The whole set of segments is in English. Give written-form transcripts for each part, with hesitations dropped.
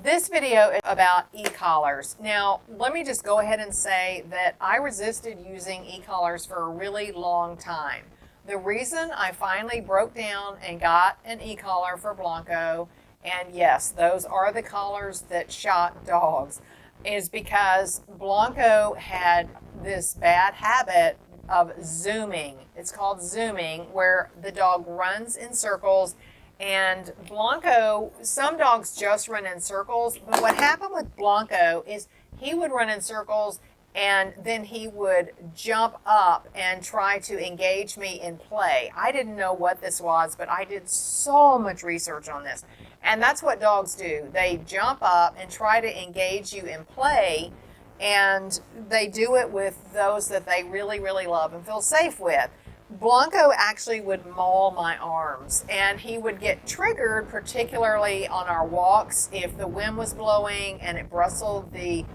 This video is about e-collars. Now, let me just go ahead and say that I resisted using e-collars for a really long time. The reason I finally broke down and got an e-collar for Blanco, and yes, those are the collars that shot dogs, is because Blanco had this bad habit of zooming. It's called zooming, where the dog runs in circles. And Blanco, some dogs just run in circles, but what happened with Blanco is he would run in circles and then he would jump up and try to engage me in play. I didn't know what this was, but I did so much research on this. And that's what dogs do. They jump up and try to engage you in play, and they do it with those that they really, really love and feel safe with. Blanco actually would maul my arms, and he would get triggered, particularly on our walks, if the wind was blowing and it bristled the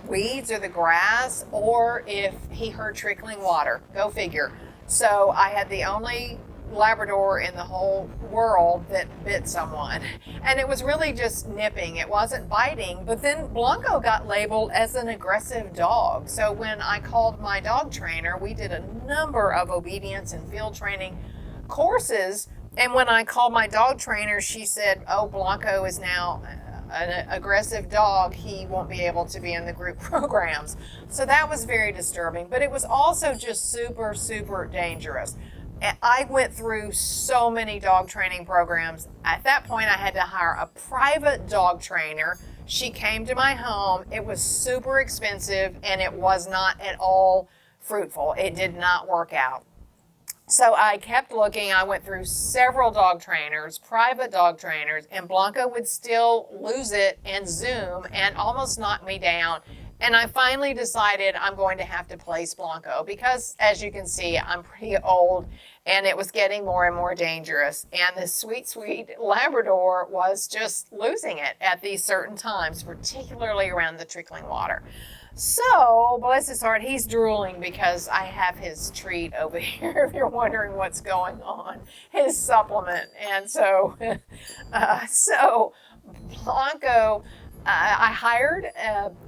weeds or the grass, or if he heard trickling water. Go figure. So I had the only Labrador in the whole world that bit someone, and it was really just nipping. It wasn't biting. But then Blanco got labeled as an aggressive dog. So when I called my dog trainer, we did a number of obedience and field training courses, and when I called my dog trainer, she said, oh, Blanco is now an aggressive dog. He won't be able to be in the group programs. So that was very disturbing, but it was also just super, super dangerous. I went through so many dog training programs. At that point, I had to hire a private dog trainer. She came to my home. It was super expensive, and it was not at all fruitful. It did not work out. So I kept looking. I went through several dog trainers, private dog trainers, and Blanco would still lose it and zoom and almost knock me down. And I finally decided I'm going to have to place Blanco because, as you can see, I'm pretty old and it was getting more and more dangerous. And this sweet, sweet Labrador was just losing it at these certain times, particularly around the trickling water. So, bless his heart, he's drooling because I have his treat over here, if you're wondering what's going on, his supplement. And so, Blanco, I hired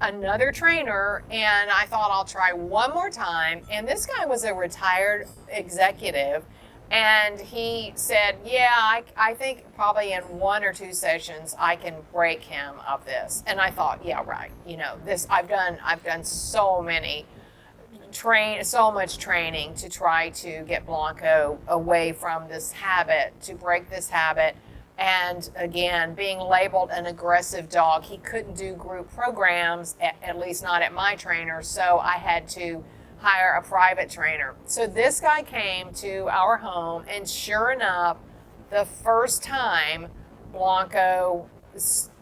another trainer, and I thought I'll try one more time. And this guy was a retired executive, and he said, yeah, I think probably in 1 or 2 sessions I can break him of this. And I thought, yeah, right. You know, this I've done so much training to try to get Blanco away from this habit, to break this habit. And again, being labeled an aggressive dog, he couldn't do group programs, at least not at my trainer, so I had to hire a private trainer. So this guy came to our home, and sure enough, the first time, Blanco,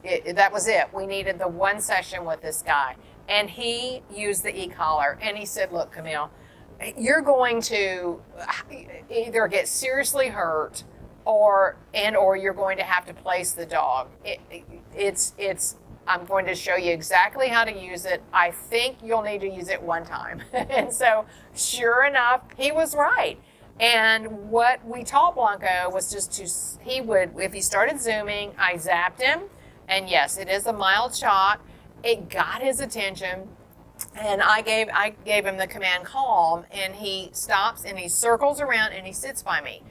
that was it. We needed the one session with this guy, and he used the e-collar, and he said, look, Camille, you're going to either get seriously hurt or you're going to have to place the dog. I'm going to show you exactly how to use it. I think you'll need to use it one time. And so sure enough, he was right. And what we taught Blanco was just if he started zooming, I zapped him. And yes, it is a mild shock. It got his attention. And I gave him the command calm, and he stops and he circles around and he sits by me.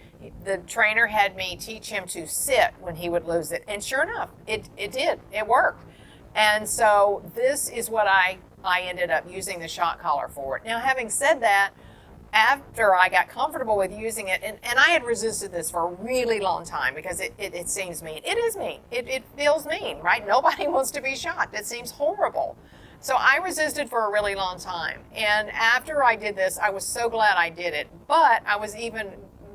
The trainer had me teach him to sit when he would lose it. And sure enough, it did. It worked. And so this is what I ended up using the shock collar for. Now, having said that, after I got comfortable with using it, and I had resisted this for a really long time because it seems mean. It is mean. It feels mean, right? Nobody wants to be shocked. It seems horrible. So I resisted for a really long time. And after I did this, I was so glad I did it. But I was even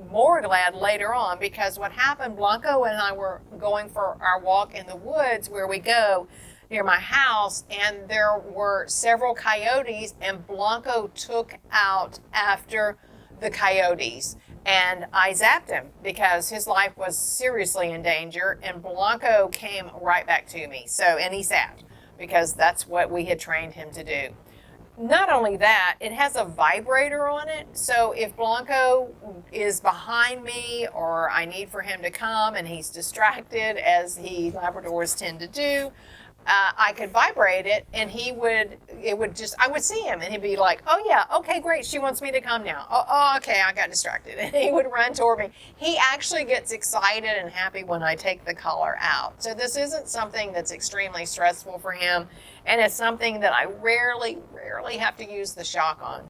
more glad later on, because what happened, Blanco and I were going for our walk in the woods where we go near my house, and there were several coyotes, and Blanco took out after the coyotes. And I zapped him because his life was seriously in danger, and Blanco came right back to me. And he zapped because that's what we had trained him to do. Not only that, it has a vibrator on it. So if Blanco is behind me or I need for him to come and he's distracted, as Labradors tend to do, I could vibrate it and I would see him and he'd be like, oh yeah, okay, great. She wants me to come now. Oh, okay. I got distracted. And he would run toward me. He actually gets excited and happy when I take the collar out. So this isn't something that's extremely stressful for him. And it's something that I rarely have to use the shock on.